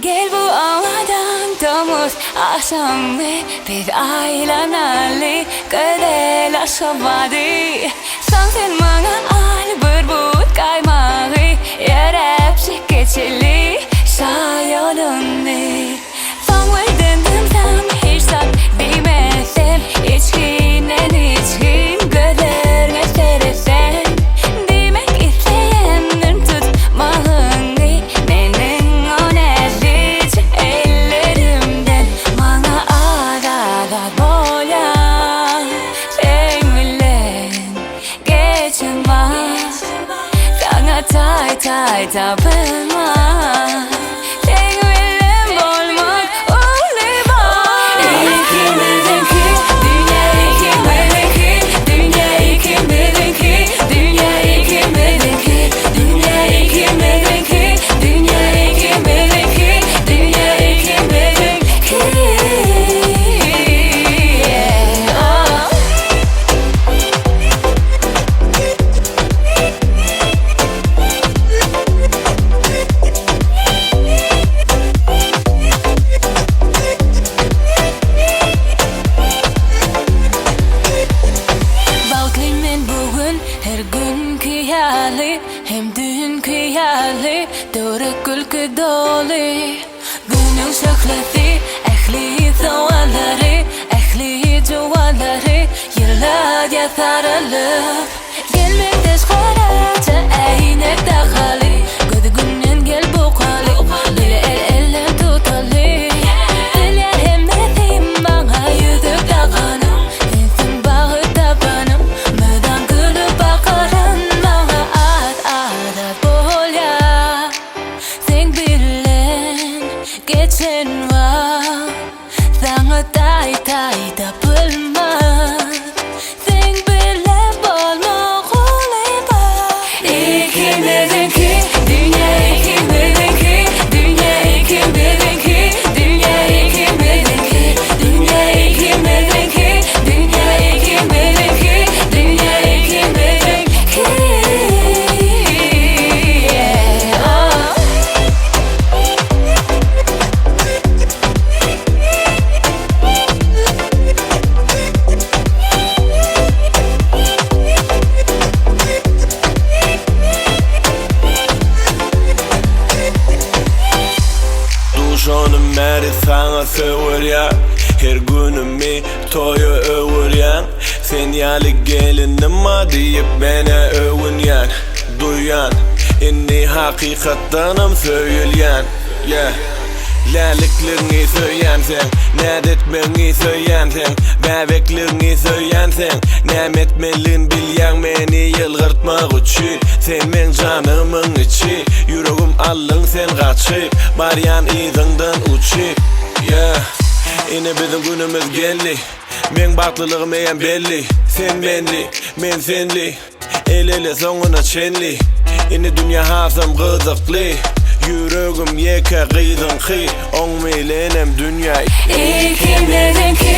Gel bu havadan domuz akşam ve biz aylanali Göreler şovadi Son sen bana al bir but kaymağı Yer hepsi geçeli Şayolunu Son verdin tam hiç sak bilmezsem İçkinden içkin gözlerine seresen Demek isteyenler tutmalını Menin o nezic ellerimden Bana arada boyan Sen bilen geçen var Sana tay tay tapılma Hem dünkü yali Doğru külkü dolu Günün şöhleti Ehli zavalları Ehli cuvalları Yıllarca sarılıp Gelmek teşkaraca Eynek dağali Gözü günden gel bu kali Dili eller tutalı Diler hem nesim Bana yüzük dağanım Sensin bağı tabanım Mıdan gülüp bakarım Geçen var Sana tay tay tapılmaz Sen bile bolma koleba İkimizinki Dünya ikimizinki Dünya ikimizinki Dünya ikimizinki Dünya ikimizinki Dünya ikimizinki Dünya ikimizinki Şonum meri sana söver ya Her günümü toyu över yan Sen yali gelinim ma deyip bana övünyan Duyan inni hakikattanım söyleyen yeah. Lalikliğini söyleyen sen Nedetmeni söyleyen sen Bebekliğini söyleyen sen Nemetmelin bilyen beni yılgırtmak için Sen men canımın içi Yüreğim allın sen kaçıp Baryan izinden uçup yeah. Yine bizim günümüz geldi Men baklılığım eyen belli Sen benli, men senli El ele sonuna çenli Yine dünya hasım kızıklı Yüreğim yeka gıydın kı On milenem dünya İkimizinki